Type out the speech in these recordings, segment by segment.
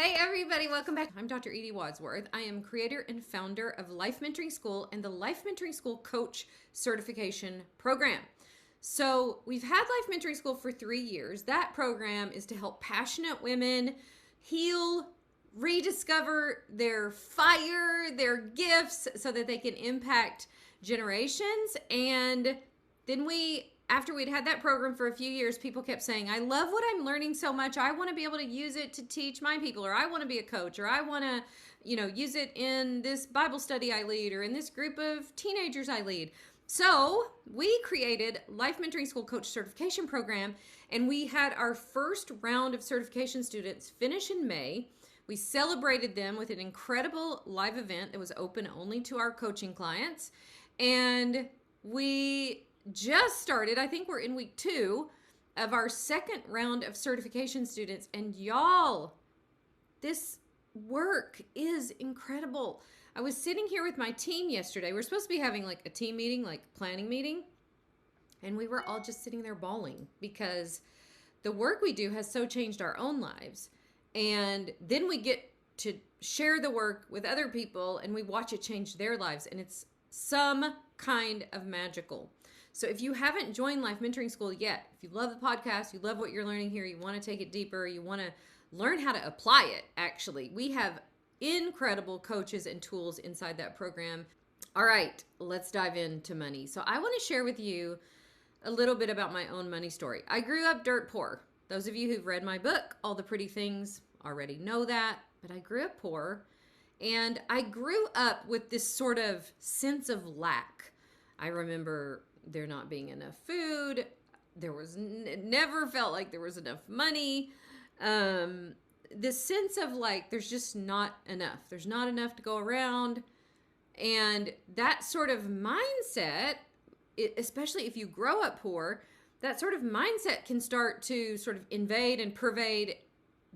Hey everybody, welcome back. I'm Dr. Edie Wadsworth. I am creator and founder of Life Mentoring School and the Life Mentoring School Coach Certification Program. So we've had Life Mentoring School for 3 years. That program is to help passionate women heal, rediscover their fire, their gifts, so that they can impact generations. And then after we'd had that program for a few years, people kept saying, I love what I'm learning so much. I want to be able to use it to teach my people, or I want to be a coach, or I want to, use it in this Bible study I lead, or in this group of teenagers I lead. So we created Life Mentoring School Coach Certification Program, and we had our first round of certification students finish in May. We celebrated them with an incredible live event that was open only to our coaching clients. And we just started, I think we're in week 2 of our second round of certification students. And y'all, this work is incredible. I was sitting here with my team yesterday. We're supposed to be having like a team meeting, like planning meeting. And we were all just sitting there bawling because the work we do has so changed our own lives. And then we get to share the work with other people and we watch it change their lives. And it's some kind of magical. So if you haven't joined Life Mentoring School yet, if you love the podcast, you love what you're learning here, you want to take it deeper, you want to learn how to apply it, actually, we have incredible coaches and tools inside that program. All right, let's dive into money. So I want to share with you a little bit about my own money story. I grew up dirt poor. Those of you who've read my book, All the Pretty Things, already know that, but I grew up poor, and I grew up with this sort of sense of lack. I remember there not being enough food. There was never felt like there was enough money. This sense of like, there's just not enough. There's not enough to go around. And that sort of mindset, especially if you grow up poor, that sort of mindset can start to sort of invade and pervade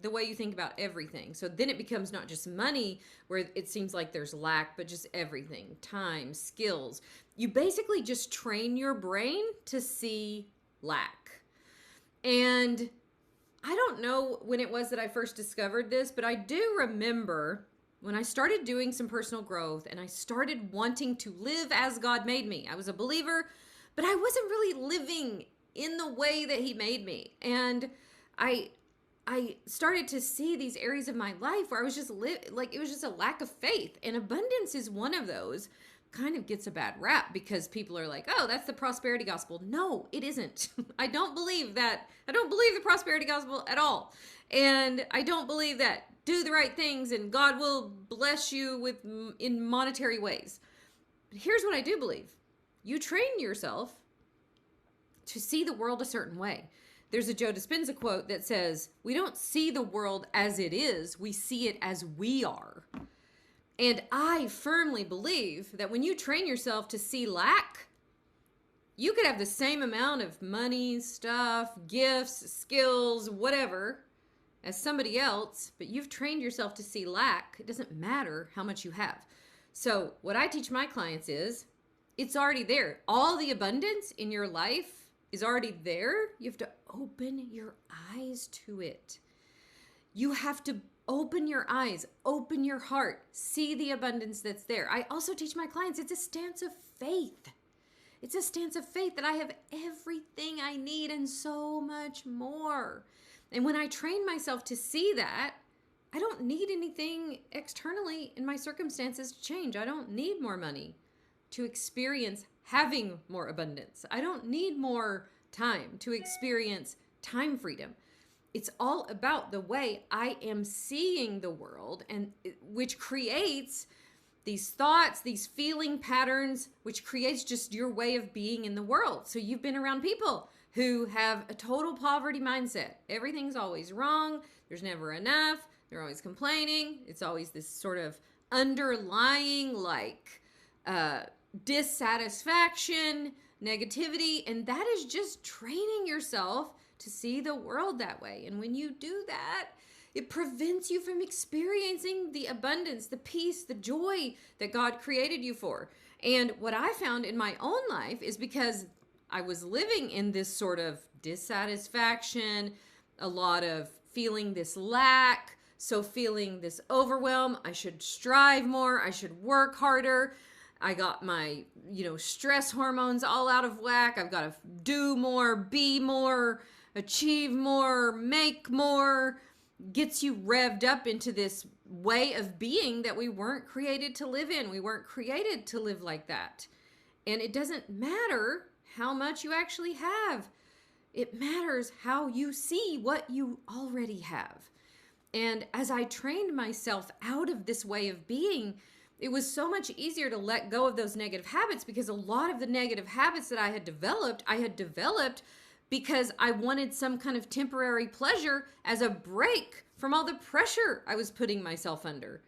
the way you think about everything. So then it becomes not just money where it seems like there's lack, but just everything, time, skills. You basically just train your brain to see lack. And I don't know when it was that I first discovered this, but I do remember when I started doing some personal growth and I started wanting to live as God made me. I was a believer, but I wasn't really living in the way that He made me. And I started to see these areas of my life where I was just it was just a lack of faith, and abundance is one of those. Kind of gets a bad rap because people are like, oh, that's the prosperity gospel. No, it isn't. I don't believe that. I don't believe the prosperity gospel at all. And I don't believe that do the right things and God will bless you in monetary ways. But here's what I do believe. You train yourself to see the world a certain way. There's a Joe Dispenza quote that says, we don't see the world as it is, we see it as we are. And I firmly believe that when you train yourself to see lack, you could have the same amount of money, stuff, gifts, skills, whatever, as somebody else, but you've trained yourself to see lack. It doesn't matter how much you have. So what I teach my clients is, it's already there. All the abundance in your life is already there. You have to open your eyes to it. You have to open your eyes, open your heart, see the abundance that's there. I also teach my clients, it's a stance of faith. It's a stance of faith that I have everything I need and so much more. And when I train myself to see that, I don't need anything externally in my circumstances to change. I don't need more money to experience having more abundance. I don't need more time to experience time freedom. It's all about the way I am seeing the world, and which creates these thoughts, these feeling patterns, which creates just your way of being in the world. So you've been around people who have a total poverty mindset. Everything's always wrong. There's never enough. They're always complaining. It's always this sort of underlying dissatisfaction, negativity, and that is just training yourself to see the world that way. And when you do that, it prevents you from experiencing the abundance, the peace, the joy that God created you for. And what I found in my own life is because I was living in this sort of dissatisfaction, a lot of feeling this lack, So feeling this overwhelm, I should strive more, I should work harder. I got my, stress hormones all out of whack. I've got to do more, be more, achieve more, make more. Gets you revved up into this way of being that we weren't created to live in. We weren't created to live like that. And it doesn't matter how much you actually have. It matters how you see what you already have. And as I trained myself out of this way of being, it was so much easier to let go of those negative habits, because a lot of the negative habits that I had developed because I wanted some kind of temporary pleasure as a break from all the pressure I was putting myself under.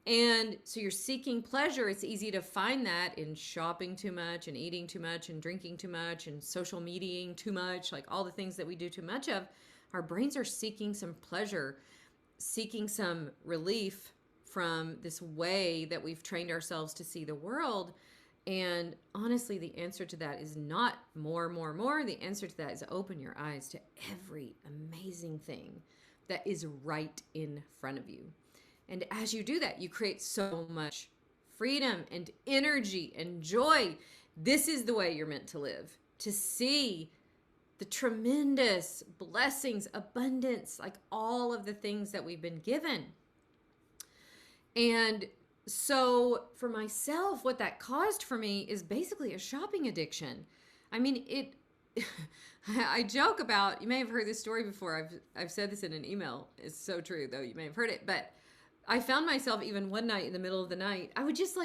And so you're seeking pleasure. It's easy to find that in shopping too much and eating too much and drinking too much and social mediaing too much, like all the things that we do too much of. Our brains are seeking some pleasure, seeking some relief from this way that we've trained ourselves to see the world. And honestly, the answer to that is not more. The answer to that is open your eyes to every amazing thing that is right in front of you. And as you do that, you create so much freedom and energy and joy. This is the way you're meant to live, to see the tremendous blessings, abundance, like all of the things that we've been given. And so for myself, what that caused for me is basically a shopping addiction. I mean, I joke about, you may have heard this story before. I've said this in an email. It's so true, though. You may have heard it. But I found myself even one night in the middle of the night, I would just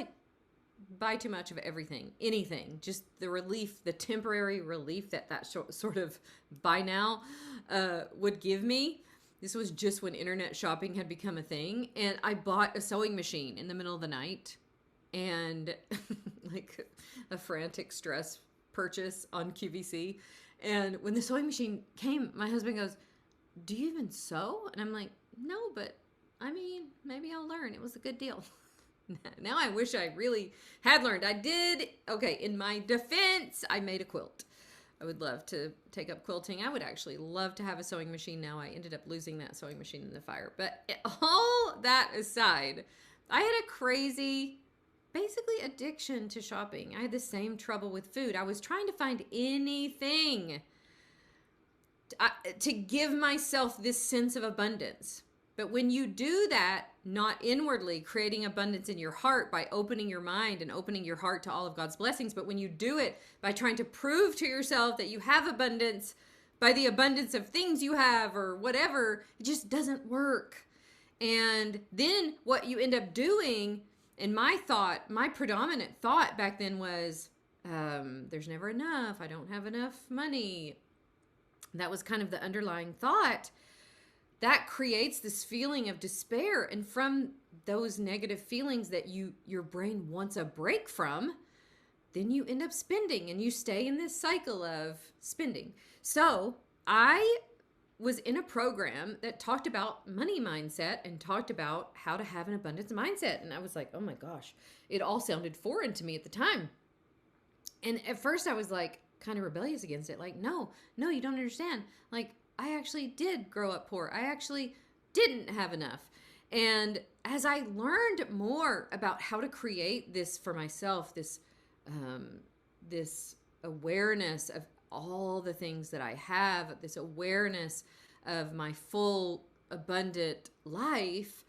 buy too much of everything, anything, just the relief, the temporary relief that sort of buy now would give me. This was just when internet shopping had become a thing. And I bought a sewing machine in the middle of the night, and like a frantic stress purchase on QVC. And when the sewing machine came, my husband goes, "Do you even sew?" And I'm like, "No, but I mean, maybe I'll learn. It was a good deal." Now I wish I really had learned. I did. Okay, in my defense, I made a quilt. I would love to take up quilting. I would actually love to have a sewing machine now. I ended up losing that sewing machine in the fire. But all that aside, I had a crazy, basically, addiction to shopping. I had the same trouble with food. I was trying to find anything to give myself this sense of abundance. But when you do that, not inwardly, creating abundance in your heart by opening your mind and opening your heart to all of God's blessings, but when you do it by trying to prove to yourself that you have abundance by the abundance of things you have or whatever, it just doesn't work. And then what you end up doing, and my predominant thought back then was, there's never enough. I don't have enough money. That was kind of the underlying thought. That creates this feeling of despair. And from those negative feelings that your brain wants a break from, then you end up spending and you stay in this cycle of spending. So I was in a program that talked about money mindset and talked about how to have an abundance mindset. And I was like, oh my gosh, it all sounded foreign to me at the time. And at first I was like kind of rebellious against it. Like, no, you don't understand. Like, I actually did grow up poor. I actually didn't have enough. And as I learned more about how to create this for myself, this awareness of all the things that I have, this awareness of my full, abundant life,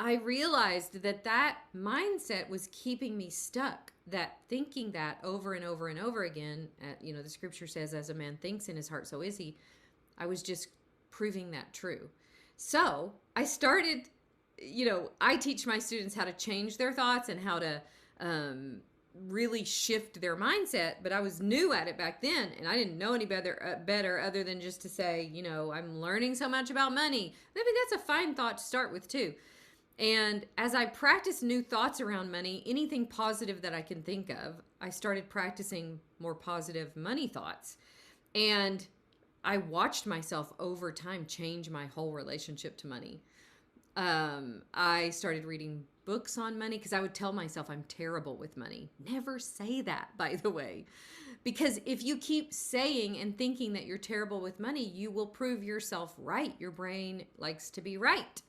I realized that mindset was keeping me stuck. That thinking that over and over and over again, the scripture says, as a man thinks in his heart, so is he. I was just proving that true. So I started, I teach my students how to change their thoughts and how to really shift their mindset. But I was new at it back then, and I didn't know any better other than just to say, I'm learning so much about money. I think that's a fine thought to start with too. And as I practiced new thoughts around money, anything positive that I can think of, I started practicing more positive money thoughts. And I watched myself over time change my whole relationship to money. I started reading books on money because I would tell myself I'm terrible with money. Never say that, by the way. Because if you keep saying and thinking that you're terrible with money, you will prove yourself right. Your brain likes to be right.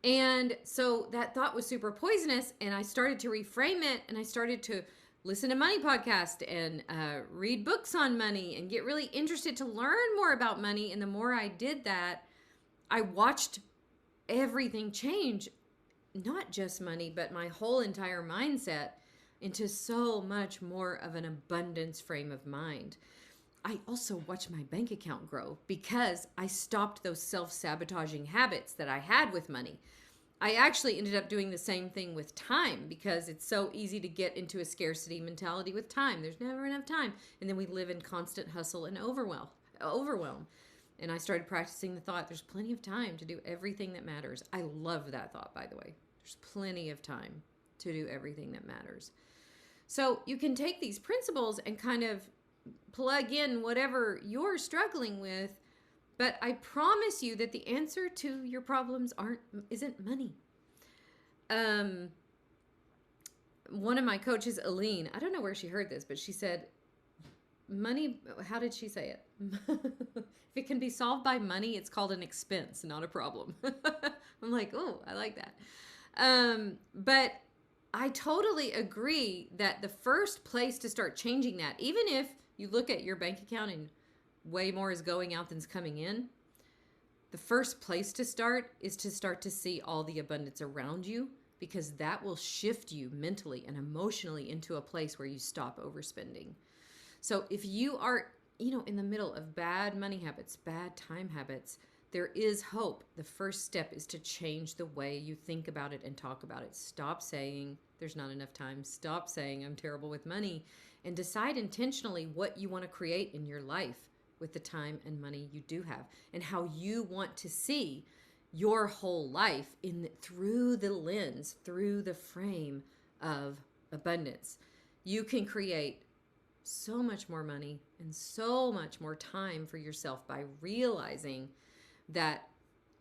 And so that thought was super poisonous, and I started to reframe it, and I started to listen to money podcasts and read books on money and get really interested to learn more about money. And the more I did that, I watched everything change, not just money, but my whole entire mindset into so much more of an abundance frame of mind. I also watched my bank account grow because I stopped those self-sabotaging habits that I had with money. I actually ended up doing the same thing with time because it's so easy to get into a scarcity mentality with time. There's never enough time. And then we live in constant hustle and overwhelm. And I started practicing the thought, there's plenty of time to do everything that matters. I love that thought, by the way. There's plenty of time to do everything that matters. So you can take these principles and kind of plug in whatever you're struggling with, but I promise you that the answer to your problems isn't money. One of my coaches, Aline, I don't know where she heard this, but she said, money, how did she say it? If it can be solved by money, it's called an expense, not a problem. I'm like, oh, I like that. But I totally agree that the first place to start changing that, even if you look at your bank account and way more is going out than's coming in, the first place to start is to start to see all the abundance around you, because that will shift you mentally and emotionally into a place where you stop overspending. So if you are, in the middle of bad money habits, bad time habits, there is hope. The first step is to change the way you think about it and talk about it. Stop saying there's not enough time. Stop saying I'm terrible with money, and decide intentionally what you want to create in your life with the time and money you do have, and how you want to see your whole life through the lens, through the frame of abundance. You can create so much more money and so much more time for yourself by realizing that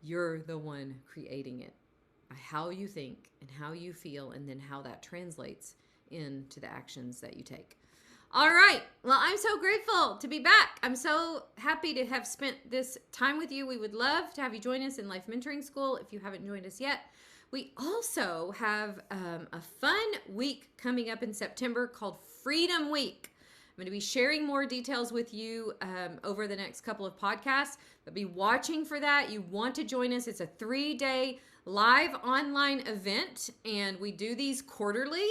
you're the one creating it by how you think and how you feel, and then how that translates into the actions that you take. All right. Well, I'm so grateful to be back. I'm so happy to have spent this time with you. We would love to have you join us in Life Mentoring School if you haven't joined us yet. We also have a fun week coming up in September called Freedom Week. I'm going to be sharing more details with you over the next couple of podcasts, but be watching for that. You want to join us. It's a 3-day live online event, and we do these quarterly.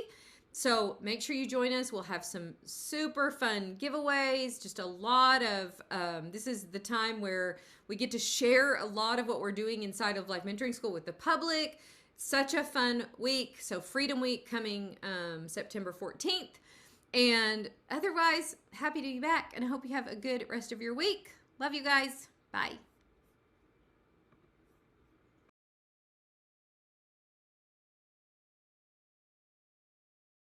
So make sure you join us. We'll have some super fun giveaways, just a lot of, this is the time where we get to share a lot of what we're doing inside of Life Mentoring School with the public. Such a fun week. So Freedom Week coming September 14th. And otherwise, happy to be back, and I hope you have a good rest of your week. Love you guys. Bye.